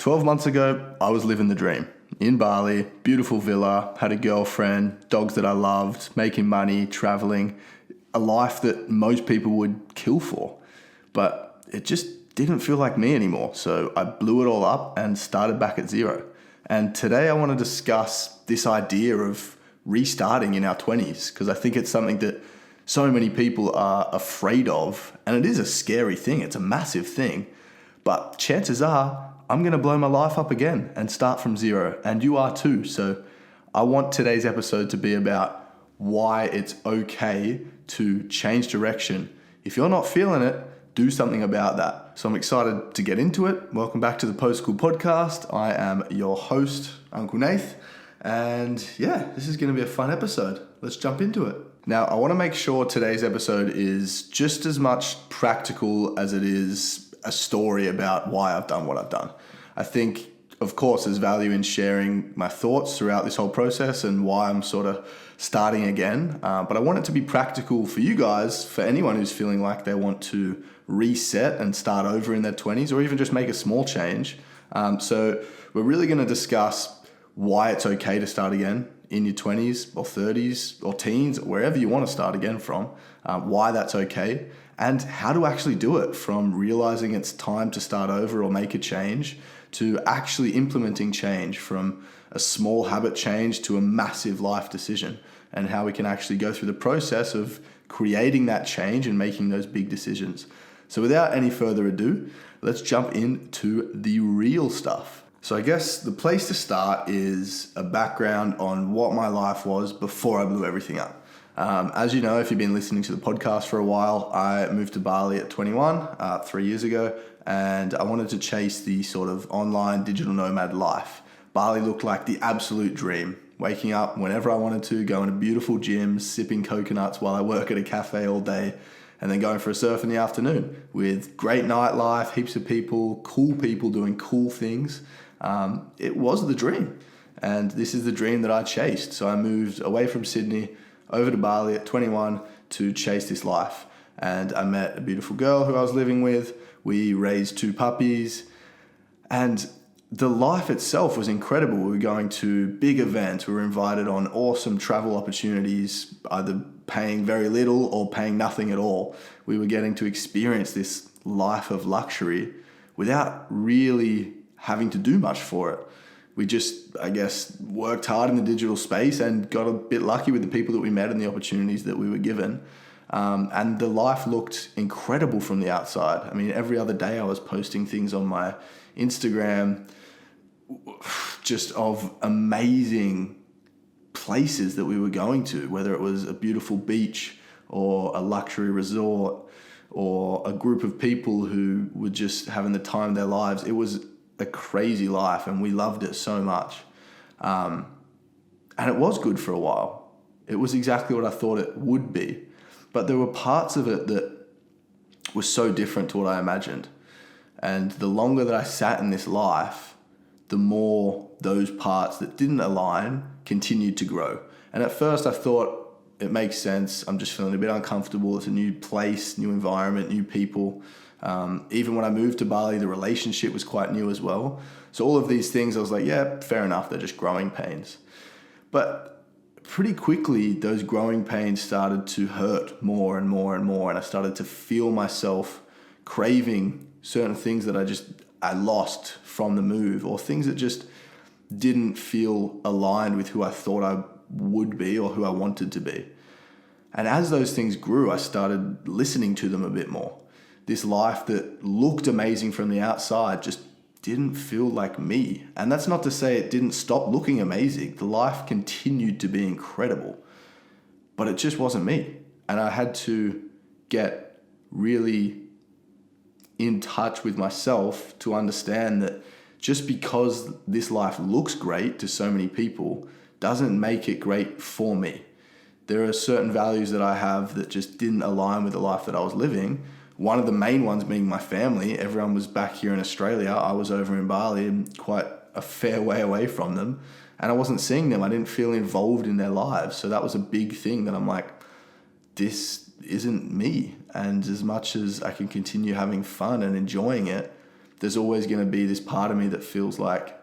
12 months ago, I was living the dream. In Bali, beautiful villa, had a girlfriend, dogs that I loved, making money, traveling, a life that most people would kill for. But it just didn't feel like me anymore. So I blew it all up and started back at zero. And today I want to discuss this idea of restarting in our 20s, because I think it's something that so many people are afraid of. And it is a scary thing. It's a massive thing. But chances are I'm going to blow my life up again and start from zero. And you are too. So I want today's episode to be about why it's okay to change direction. If you're not feeling it, do something about that. So I'm excited to get into it. Welcome back to the Post School Podcast. I am your host, Uncle Nath. And yeah, this is going to be a fun episode. Let's jump into it. Now, I want to make sure today's episode is just as much practical as it is a story about why I've done what I've done. I think, of course, there's value in sharing my thoughts throughout this whole process and why I'm sort of starting again. But I want it to be practical for you guys, for anyone who's feeling like they want to reset and start over in their 20s or even just make a small change. So we're really going to discuss why it's okay to start again in your 20s or 30s or teens, wherever you want to start again from, why that's okay, and how to actually do it, from realizing it's time to start over or make a change to actually implementing change, from a small habit change to a massive life decision, and how we can actually go through the process of creating that change and making those big decisions. So without any further ado, let's jump into the real stuff. So I guess the place to start is a background on what my life was before I blew everything up. As you know, if you've been listening to the podcast for a while, I moved to Bali at 21, 3 years ago, and I wanted to chase the sort of online digital nomad life. Bali looked like the absolute dream. Waking up whenever I wanted to, going to beautiful gyms, sipping coconuts while I work at a cafe all day, and then going for a surf in the afternoon with great nightlife, heaps of people doing cool things. It was the dream, and this is the dream that I chased. So I moved away from Sydney over to Bali at 21 to chase this life. And I met a beautiful girl who I was living with. We raised 2 puppies, and the life itself was incredible. We were going to big events. We were invited on awesome travel opportunities, either paying very little or paying nothing at all. We were getting to experience this life of luxury without really having to do much for it. We just, I guess, worked hard in the digital space and got a bit lucky with the people that we met and the opportunities that we were given. And the life looked incredible from the outside. I mean, every other day I was posting things on my Instagram just of amazing places that we were going to, whether it was a beautiful beach or a luxury resort or a group of people who were just having the time of their lives. It was a crazy life, and we loved it so much. And it was good for a while. It was exactly what I thought it would be. But there were parts of it that were so different to what I imagined. And the longer that I sat in this life, the more those parts that didn't align continued to grow. And at first I thought, it makes sense. I'm just feeling a bit uncomfortable. It's a new place, new environment, new people. Even when I moved to Bali, the relationship was quite new as well. So all of these things, I was like, yeah, fair enough. They're just growing pains. But pretty quickly, those growing pains started to hurt more and more and more. And I started to feel myself craving certain things that I lost from the move, or things that just didn't feel aligned with who I thought I would be or who I wanted to be. And as those things grew, I started listening to them a bit more. This life that looked amazing from the outside just didn't feel like me. And that's not to say it didn't stop looking amazing. The life continued to be incredible, but it just wasn't me. And I had to get really in touch with myself to understand that just because this life looks great to so many people doesn't make it great for me. There are certain values that I have that just didn't align with the life that I was living. One of the main ones being my family. Everyone was back here in Australia. I was over in Bali and quite a fair way away from them. And I wasn't seeing them. I didn't feel involved in their lives. So that was a big thing that I'm like, this isn't me. And as much as I can continue having fun and enjoying it, there's always going to be this part of me that feels like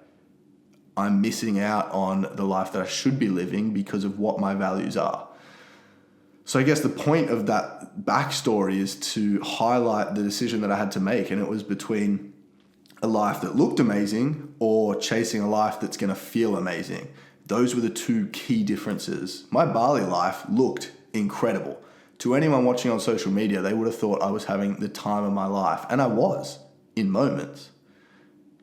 I'm missing out on the life that I should be living because of what my values are. So I guess the point of that backstory is to highlight the decision that I had to make, and it was between a life that looked amazing or chasing a life that's going to feel amazing. Those were the two key differences. My Bali life looked incredible. To anyone watching on social media, they would have thought I was having the time of my life, and I was in moments.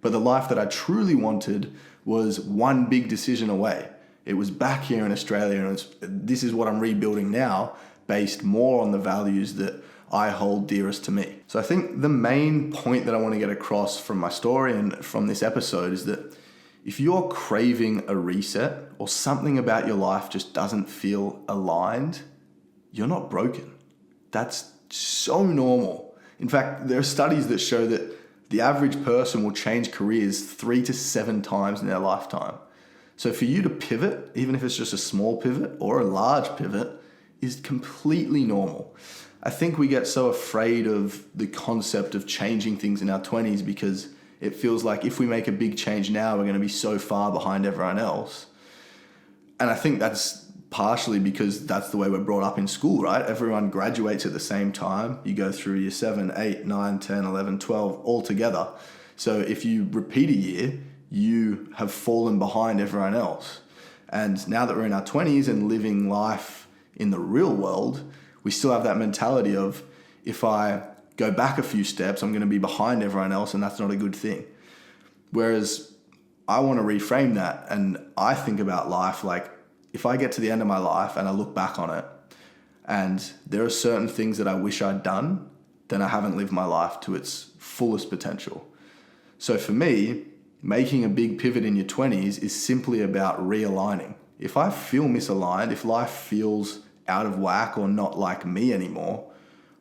But the life that I truly wanted was one big decision away. It was back here in Australia, and this is what I'm rebuilding now, based more on the values that I hold dearest to me. So I think the main point that I want to get across from my story and from this episode is that if you're craving a reset or something about your life just doesn't feel aligned, you're not broken. That's so normal. In fact, there are studies that show that the average person will change careers 3 to 7 times in their lifetime. So for you to pivot, even if it's just a small pivot or a large pivot, is completely normal. I think we get so afraid of the concept of changing things in our 20s because it feels like if we make a big change now, we're going to be so far behind everyone else. And I think that's partially because that's the way we're brought up in school, right? Everyone graduates at the same time. You go through year 7, 8, 9, 10, 11, 12 all together. So if you repeat a year, you have fallen behind everyone else. And now that we're in our 20s and living life in the real world, we still have that mentality of if I go back a few steps, I'm going to be behind everyone else, and that's not a good thing. Whereas I want to reframe that, and I think about life like if I get to the end of my life and I look back on it and there are certain things that I wish I'd done, then I haven't lived my life to its fullest potential. So for me, making a big pivot in your 20s is simply about realigning. If I feel misaligned, if life feels out of whack or not like me anymore,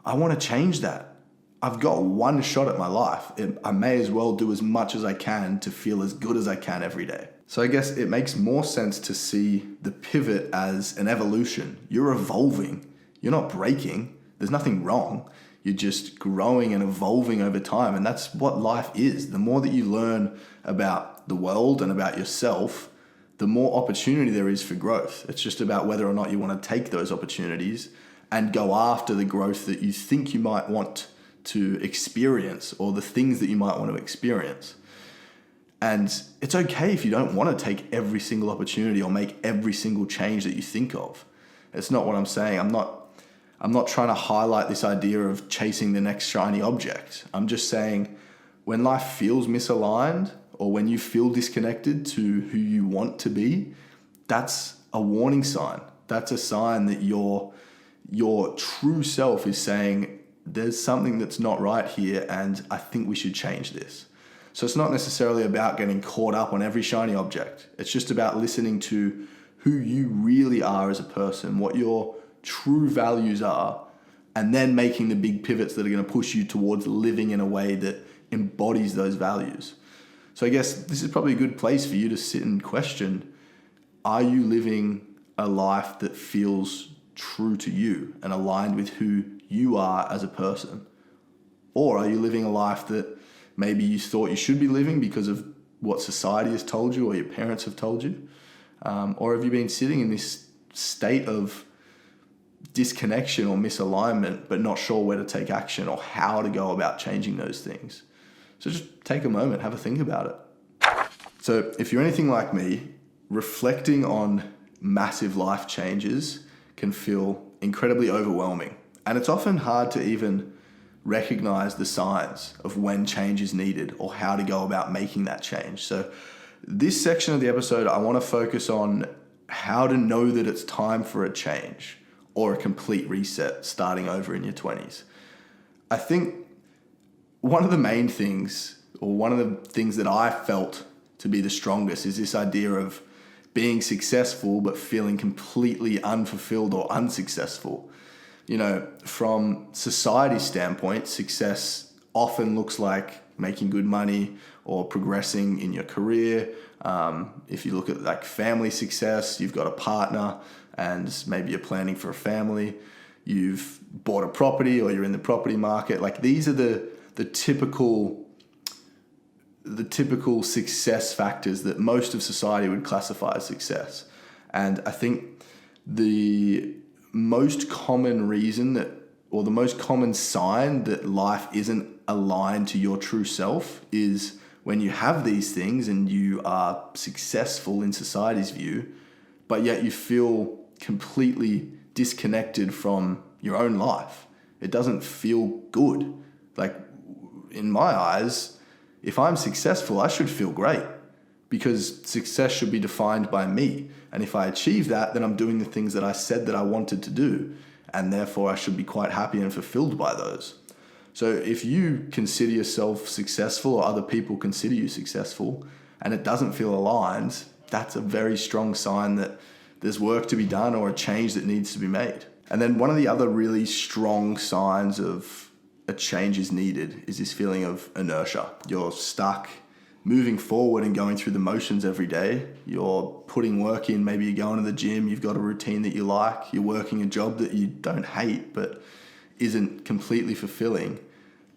I want to change that. I've got one shot at my life. I may as well do as much as I can to feel as good as I can every day. So I guess it makes more sense to see the pivot as an evolution. You're evolving. You're not breaking. There's nothing wrong. You're just growing and evolving over time. And that's what life is. The more that you learn about the world and about yourself, the more opportunity there is for growth. It's just about whether or not you want to take those opportunities and go after the growth that you think you might want to experience or the things that you might want to experience. And it's okay if you don't want to take every single opportunity or make every single change that you think of. It's not what I'm saying. I'm not trying to highlight this idea of chasing the next shiny object. I'm just saying when life feels misaligned or when you feel disconnected to who you want to be, that's a warning sign. That's a sign that your true self is saying, there's something that's not right here and I think we should change this. So it's not necessarily about getting caught up on every shiny object. It's just about listening to who you really are as a person, what your true values are, and then making the big pivots that are going to push you towards living in a way that embodies those values. So I guess this is probably a good place for you to sit and question, are you living a life that feels true to you and aligned with who you are as a person? Or are you living a life that maybe you thought you should be living because of what society has told you or your parents have told you? Or have you been sitting in this state of disconnection or misalignment, but not sure where to take action or how to go about changing those things? So just take a moment, have a think about it. So if you're anything like me, reflecting on massive life changes can feel incredibly overwhelming. And it's often hard to even recognize the signs of when change is needed or how to go about making that change. So this section of the episode, I want to focus on how to know that it's time for a change or a complete reset starting over in your 20s. I think one of the main things, or one of the things that I felt to be the strongest, is this idea of being successful but feeling completely unfulfilled or unsuccessful. You know, from society's standpoint, success often looks like making good money or progressing in your career. If you look at like family success, you've got a partner and maybe you're planning for a family, you've bought a property or you're in the property market. Like these are the typical the typical success factors that most of society would classify as success. And I think the most common reason that, or the most common sign that life isn't aligned to your true self is when you have these things and you are successful in society's view, but yet you feel completely disconnected from your own life. It doesn't feel good. Like, in my eyes, if I'm successful, I should feel great, because success should be defined by me. And if I achieve that, then I'm doing the things that I said that I wanted to do. And therefore I should be quite happy and fulfilled by those. So if you consider yourself successful, or other people consider you successful, and it doesn't feel aligned, that's a very strong sign that there's work to be done or a change that needs to be made. And then one of the other really strong signs of a change is needed is this feeling of inertia. You're stuck moving forward and going through the motions every day. You're putting work in, maybe you're going to the gym, you've got a routine that you like, you're working a job that you don't hate but isn't completely fulfilling,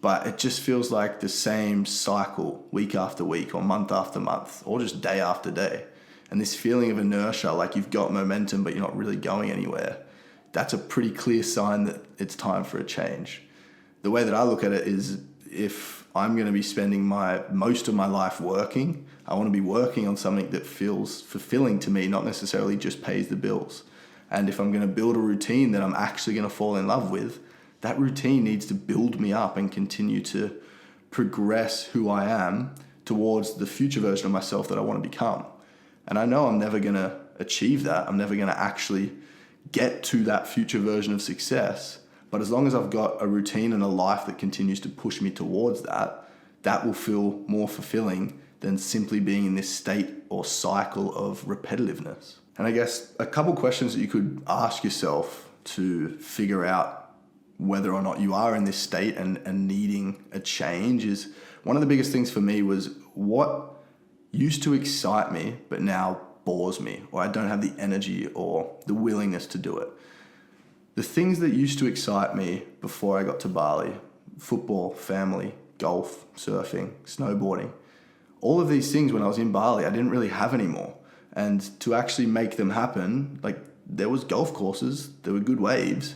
but it just feels like the same cycle week after week or month after month or just day after day. And this feeling of inertia, like you've got momentum but you're not really going anywhere, that's a pretty clear sign that it's time for a change. The way that I look at it is, if I'm going to be spending most of my life working, I want to be working on something that feels fulfilling to me, not necessarily just pays the bills. And if I'm going to build a routine that I'm actually going to fall in love with, that routine needs to build me up and continue to progress who I am towards the future version of myself that I want to become. And I know I'm never going to achieve that. I'm never going to actually get to that future version of success. But as long as I've got a routine and a life that continues to push me towards that, that will feel more fulfilling than simply being in this state or cycle of repetitiveness. And I guess a couple questions that you could ask yourself to figure out whether or not you are in this state and needing a change is, one of the biggest things for me was, what used to excite me but now bores me, or I don't have the energy or the willingness to do it. The things that used to excite me before I got to Bali, football, family, golf, surfing, snowboarding, all of these things when I was in Bali, I didn't really have anymore. And to actually make them happen, like, there was golf courses, there were good waves.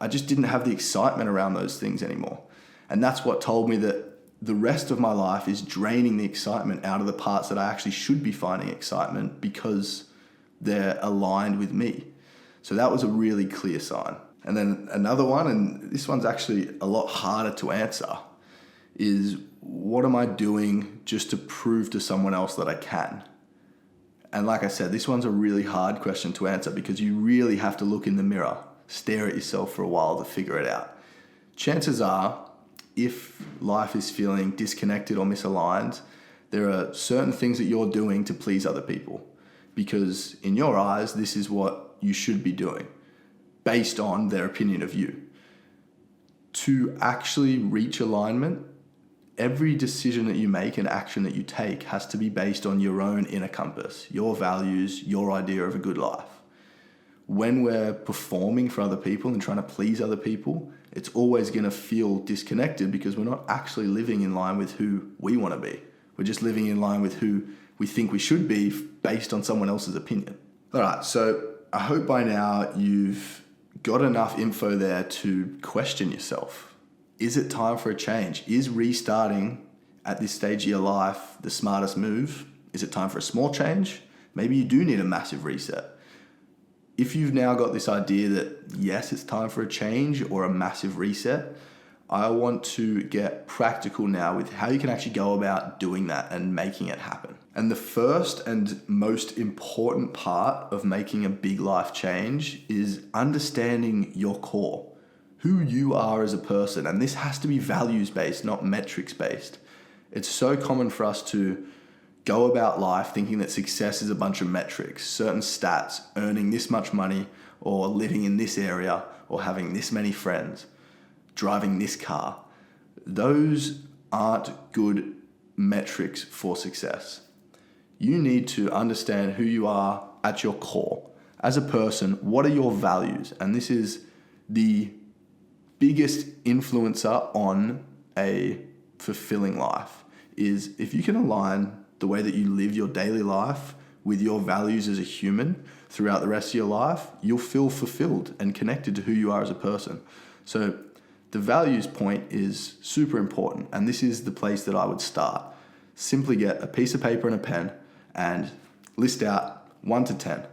I just didn't have the excitement around those things anymore. And that's what told me that the rest of my life is draining the excitement out of the parts that I actually should be finding excitement, because they're aligned with me. So that was a really clear sign. And then another one, and this one's actually a lot harder to answer, is, what am I doing just to prove to someone else that I can? And like I said, this one's a really hard question to answer, because you really have to look in the mirror, stare at yourself for a while to figure it out. Chances are, if life is feeling disconnected or misaligned, there are certain things that you're doing to please other people, because in your eyes, this is what you should be doing based on their opinion of you. To actually reach alignment, every decision that you make and action that you take has to be based on your own inner compass, your values, your idea of a good life. When we're performing for other people and trying to please other people, it's always going to feel disconnected, because we're not actually living in line with who we want to be. We're just living in line with who we think we should be based on someone else's opinion. All right, so I hope by now you've got enough info there to question yourself. Is it time for a change? Is restarting at this stage of your life the smartest move? Is it time for a small change? Maybe you do need a massive reset. If you've now got this idea that yes, it's time for a change or a massive reset, I want to get practical now with how you can actually go about doing that and making it happen. And the first and most important part of making a big life change is understanding your core, who you are as a person. And this has to be values-based, not metrics-based. It's so common for us to go about life thinking that success is a bunch of metrics, certain stats, earning this much money, or living in this area, or having this many friends, driving this car. Those aren't good metrics for success. You need to understand who you are at your core. As a person, what are your values? And this is the biggest influencer on a fulfilling life. is if you can align the way that you live your daily life with your values as a human throughout the rest of your life, you'll feel fulfilled and connected to who you are as a person. So the values point is super important, and this is the place that I would start. Simply get a piece of paper and a pen and list out 1 to 10.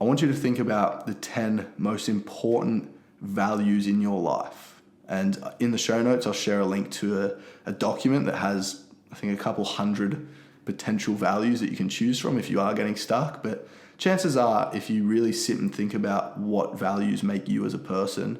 I want you to think about the 10 most important values in your life. And in the show notes, I'll share a link to a document that has, I think, a couple hundred potential values that you can choose from if you are getting stuck. But chances are, if you really sit and think about what values make you as a person,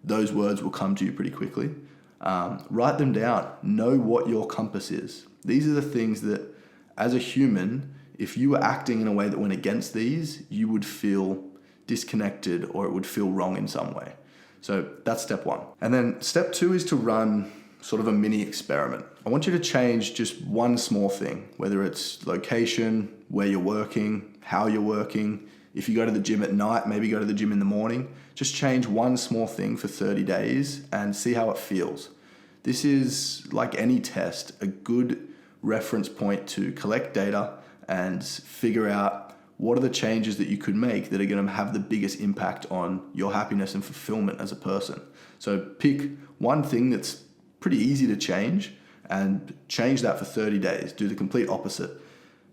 those words will come to you pretty quickly. Write them down. Know what your compass is. These are the things that, as a human, if you were acting in a way that went against these, you would feel disconnected or it would feel wrong in some way. So that's step 1. And then step 2 is to run sort of a mini experiment. I want you to change just one small thing, whether it's location, where you're working, how you're working. If you go to the gym at night, maybe go to the gym in the morning. Just change one small thing for 30 days and see how it feels. This is, like any test, a good reference point to collect data and figure out what are the changes that you could make that are going to have the biggest impact on your happiness and fulfillment as a person. So pick one thing that's pretty easy to change and change that for 30 days. Do the complete opposite.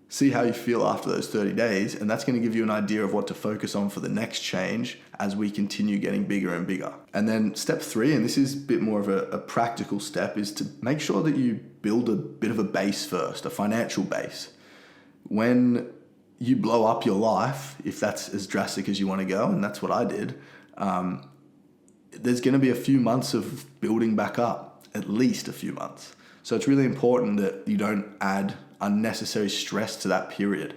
See how you feel after those 30 days, and that's going to give you an idea of what to focus on for the next change as we continue getting bigger and bigger. And then step 3, and this is a bit more of a practical step, is to make sure that you build a bit of a base first, a financial base. When you blow up your life, if that's as drastic as you want to go, and that's what I did, there's going to be a few months of building back up, at least a few months. So it's really important that you don't add unnecessary stress to that period.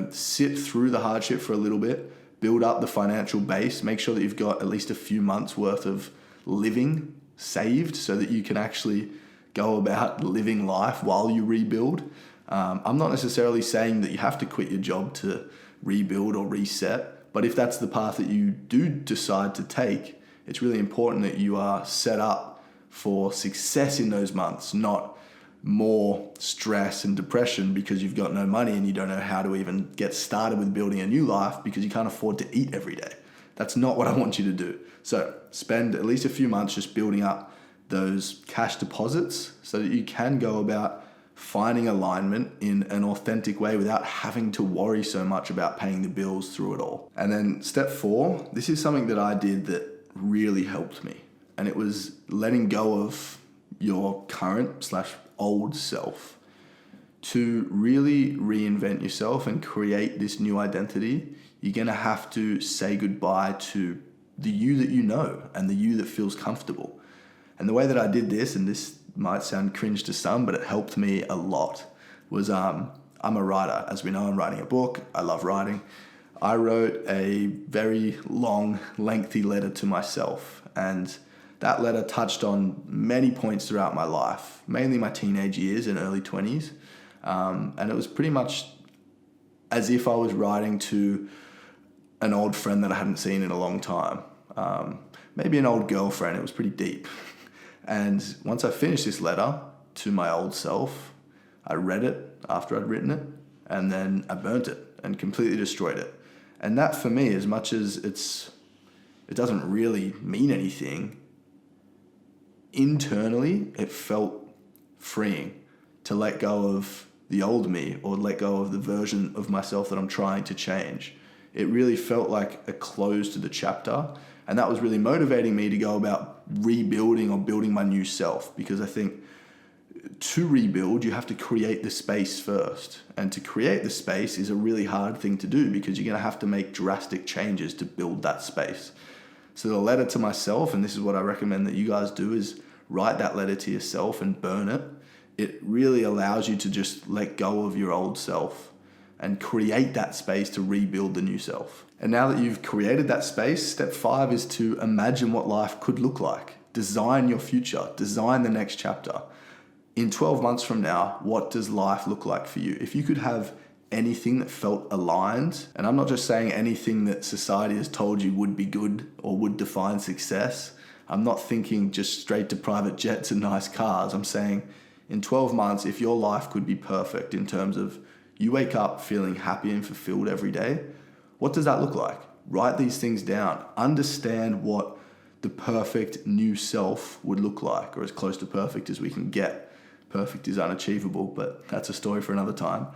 Sit through the hardship for a little bit, build up the financial base, make sure that you've got at least a few months worth of living saved so that you can actually go about living life while you rebuild. I'm not necessarily saying that you have to quit your job to rebuild or reset, but if that's the path that you do decide to take, it's really important that you are set up for success in those months, not more stress and depression because you've got no money and you don't know how to even get started with building a new life because you can't afford to eat every day. That's not what I want you to do. So spend at least a few months just building up those cash deposits so that you can go about finding alignment in an authentic way without having to worry so much about paying the bills through it all. And then step 4, this is something that I did that really helped me. And it was letting go of your current/old self to really reinvent yourself and create this new identity. You're going to have to say goodbye to the you that you know and the you that feels comfortable. And the way that I did this, and this might sound cringe to some, but it helped me a lot, was I'm a writer. As we know, I'm writing a book. I love writing. I wrote a very long, lengthy letter to myself, and that letter touched on many points throughout my life, mainly my teenage years and early 20s. And it was pretty much as if I was writing to an old friend that I hadn't seen in a long time. Maybe an old girlfriend. It was pretty deep. And once I finished this letter to my old self, I read it after I'd written it, and then I burnt it and completely destroyed it. And that, for me, as much as it doesn't really mean anything, internally it felt freeing to let go of the old me or let go of the version of myself that I'm trying to change. It really felt like a close to the chapter, and that was really motivating me to go about rebuilding or building my new self, because I think to rebuild, you have to create the space first. And to create the space is a really hard thing to do because you're going to have to make drastic changes to build that space. So the letter to myself, and this is what I recommend that you guys do, is write that letter to yourself and burn it. It really allows you to just let go of your old self and create that space to rebuild the new self. And now that you've created that space, step 5 is to imagine what life could look like. Design your future. Design the next chapter. In 12 months from now, what does life look like for you? If you could have anything that felt aligned, and I'm not just saying anything that society has told you would be good or would define success. I'm not thinking just straight to private jets and nice cars. I'm saying In 12 months, if your life could be perfect in terms of you wake up feeling happy and fulfilled every day, what does that look like? Write these things down. Understand what the perfect new self would look like, or as close to perfect as we can get. Perfect is unachievable, but that's a story for another time.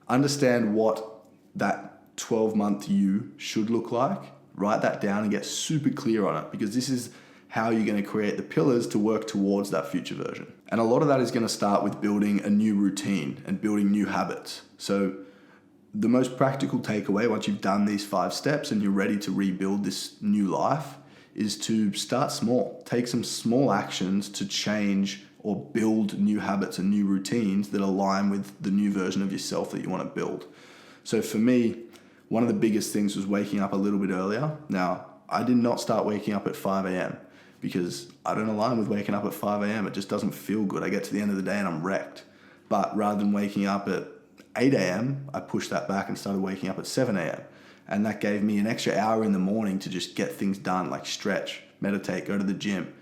Understand what that 12-month you should look like. Write that down and get super clear on it, because this is how you're going to create the pillars to work towards that future version. And a lot of that is going to start with building a new routine and building new habits. So the most practical takeaway, once you've done these 5 steps and you're ready to rebuild this new life, is to start small. Take some small actions to change or build new habits and new routines that align with the new version of yourself that you want to build. So for me, one of the biggest things was waking up a little bit earlier. Now, I did not start waking up at 5 a.m. because I don't align with waking up at 5 a.m. It just doesn't feel good. I get to the end of the day and I'm wrecked. But rather than waking up at 8 a.m., I pushed that back and started waking up at 7 a.m. And that gave me an extra hour in the morning to just get things done, like stretch, meditate, go to the gym,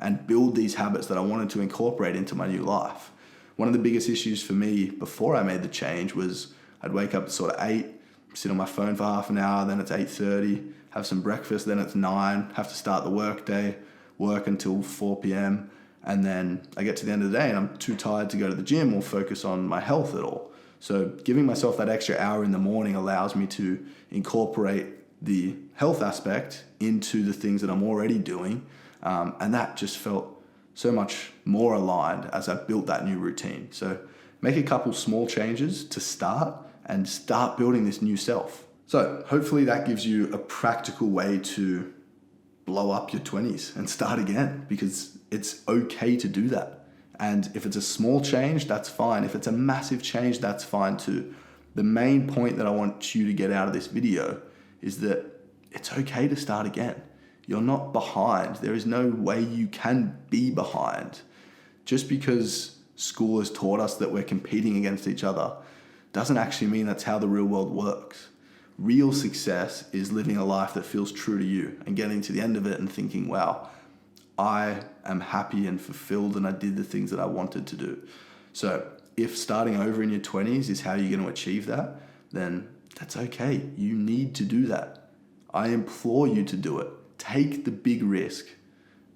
and build these habits that I wanted to incorporate into my new life. One of the biggest issues for me before I made the change was I'd wake up at sort of 8, sit on my phone for half an hour, then it's 8:30, have some breakfast, then it's 9, have to start the work day, work until 4 p.m. And then I get to the end of the day and I'm too tired to go to the gym or focus on my health at all. So giving myself that extra hour in the morning allows me to incorporate the health aspect into the things that I'm already doing. And that just felt so much more aligned as I built that new routine. So make a couple small changes to start and start building this new self. So hopefully that gives you a practical way to blow up your 20s and start again, because it's okay to do that. And if it's a small change, that's fine. If it's a massive change, that's fine too. The main point that I want you to get out of this video is that it's okay to start again. You're not behind. There is no way you can be behind. Just because school has taught us that we're competing against each other doesn't actually mean that's how the real world works. Real success is living a life that feels true to you and getting to the end of it and thinking, wow, I am happy and fulfilled and I did the things that I wanted to do. So if starting over in your 20s is how you're going to achieve that, then that's okay. You need to do that. I implore you to do it. Take the big risk.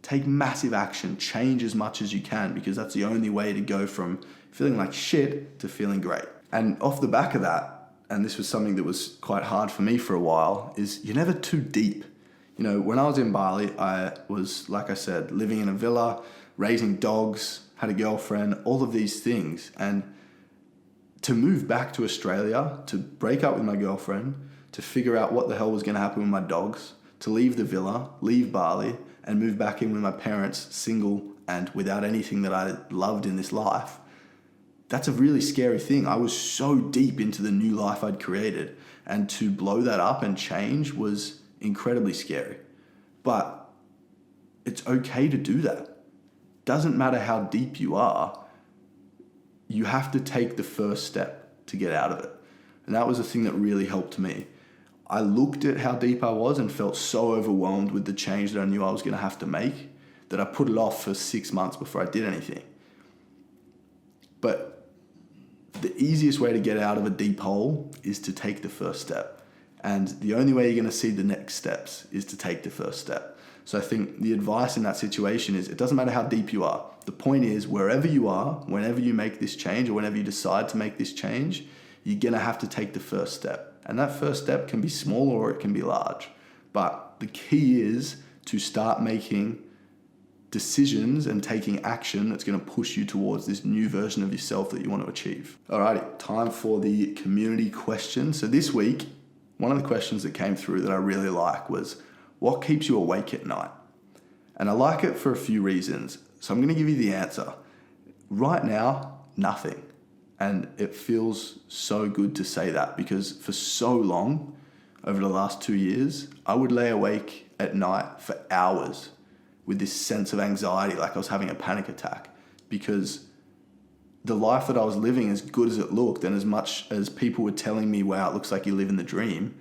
Take massive action. Change as much as you can, because that's the only way to go from feeling like shit to feeling great. And off the back of that, and this was something that was quite hard for me for a while, is you're never too deep. You know, when I was in Bali, I was, like I said, living in a villa, raising dogs, had a girlfriend, all of these things. And to move back to Australia, to break up with my girlfriend, to figure out what the hell was going to happen with my dogs, to leave the villa, leave Bali, and move back in with my parents, single and without anything that I loved in this life, that's a really scary thing. I was so deep into the new life I'd created, and to blow that up and change was incredibly scary. But it's okay to do that. Doesn't matter how deep you are, you have to take the first step to get out of it. And that was the thing that really helped me. I looked at how deep I was and felt so overwhelmed with the change that I knew I was going to have to make that I put it off for 6 months before I did anything. But the easiest way to get out of a deep hole is to take the first step. And the only way you're going to see the next steps is to take the first step. So I think the advice in that situation is it doesn't matter how deep you are. The point is, wherever you are, whenever you make this change or whenever you decide to make this change, you're going to have to take the first step. And that first step can be small or it can be large. But the key is to start making decisions and taking action that's going to push you towards this new version of yourself that you want to achieve. Alrighty, time for the community question. So this week, one of the questions that came through that I really like was, what keeps you awake at night? And I like it for a few reasons. So I'm going to give you the answer. Right now, nothing. And it feels so good to say that, because for so long, over the last 2 years, I would lay awake at night for hours with this sense of anxiety, like I was having a panic attack, because the life that I was living, as good as it looked, and as much as people were telling me, wow, it looks like you're living the dream,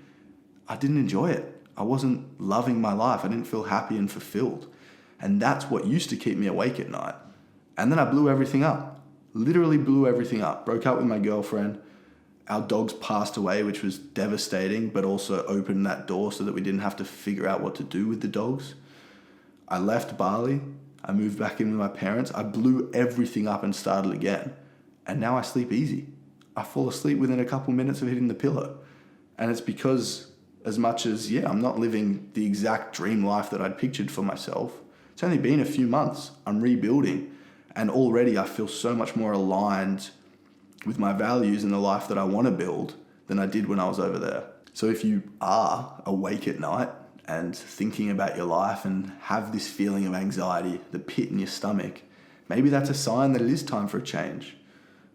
I didn't enjoy it. I wasn't loving my life. I didn't feel happy and fulfilled. And that's what used to keep me awake at night. And then I blew everything up. Literally blew everything up. Broke up with my girlfriend. Our dogs passed away, which was devastating, but also opened that door so that we didn't have to figure out what to do with the dogs. I left Bali. I moved back in with my parents. I blew everything up and started again. And now I sleep easy. I fall asleep within a couple minutes of hitting the pillow. And it's because, as much as, I'm not living the exact dream life that I'd pictured for myself, it's only been a few months. I'm rebuilding. And already I feel so much more aligned with my values and the life that I want to build than I did when I was over there. So if you are awake at night and thinking about your life and have this feeling of anxiety, the pit in your stomach, maybe that's a sign that it is time for a change.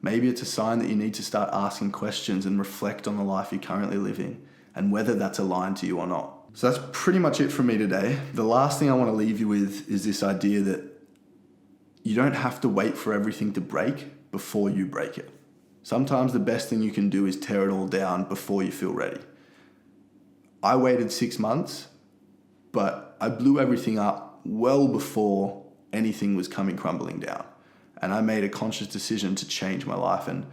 Maybe it's a sign that you need to start asking questions and reflect on the life you're currently living and whether that's aligned to you or not. So that's pretty much it from me today. The last thing I want to leave you with is this idea that you don't have to wait for everything to break before you break it. Sometimes the best thing you can do is tear it all down before you feel ready. I waited 6 months, but I blew everything up well before anything was coming crumbling down. And I made a conscious decision to change my life and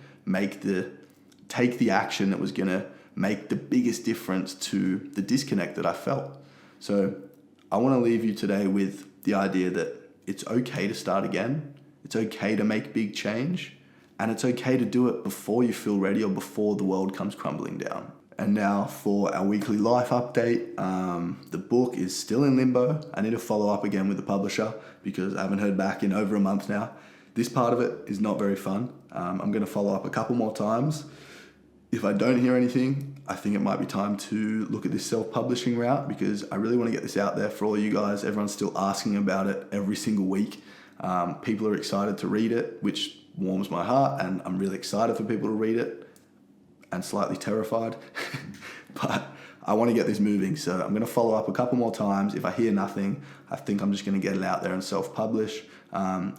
take the action that was going to make the biggest difference to the disconnect that I felt. So I want to leave you today with the idea that it's okay to start again. It's okay to make big change. And it's okay to do it before you feel ready or before the world comes crumbling down. And now for our weekly life update. The book is still in limbo. I need to follow up again with the publisher because I haven't heard back in over a month now. This part of it is not very fun. I'm going to follow up a couple more times. If I don't hear anything, I think it might be time to look at this self-publishing route because I really want to get this out there for all you guys. Everyone's still asking about it every single week. People are excited to read it, which warms my heart, and I'm really excited for people to read it and slightly terrified. But I want to get this moving, so I'm going to follow up a couple more times. If I hear nothing, I think I'm just going to get it out there and self-publish.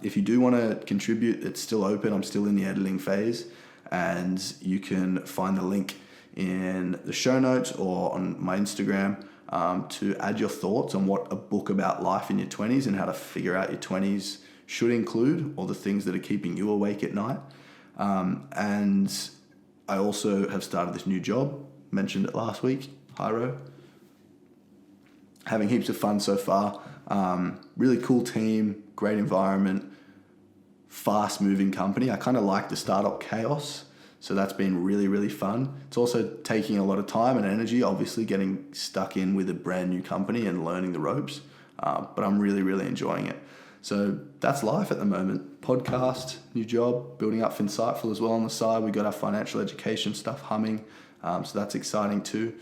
If you do want to contribute, it's still open. I'm still in the editing phase, and you can find the link in the show notes or on my Instagram to add your thoughts on what a book about life in your 20s and how to figure out your 20s should include, or the things that are keeping you awake at night. And I also have started this new job, mentioned it last week, Hyro. Having heaps of fun so far. Really cool team, great environment, fast moving company. I kind of like the startup chaos, so that's been really, really fun. It's also taking a lot of time and energy, obviously getting stuck in with a brand new company and learning the ropes, but I'm really, really enjoying it. So that's life at the moment. Podcast, new job, building up Finsightful as well on the side. We got our financial education stuff humming, so that's exciting too.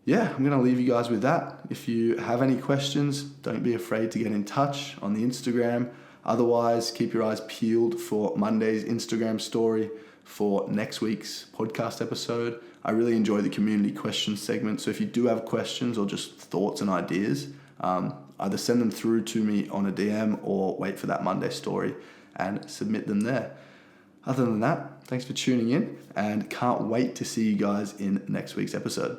Yeah, I'm going to leave you guys with that. If you have any questions, don't be afraid to get in touch on the Instagram. Otherwise, keep your eyes peeled for Monday's Instagram story for next week's podcast episode. I really enjoy the community questions segment, so if you do have questions or just thoughts and ideas, either send them through to me on a DM or wait for that Monday story and submit them there. Other than that, thanks for tuning in and can't wait to see you guys in next week's episode.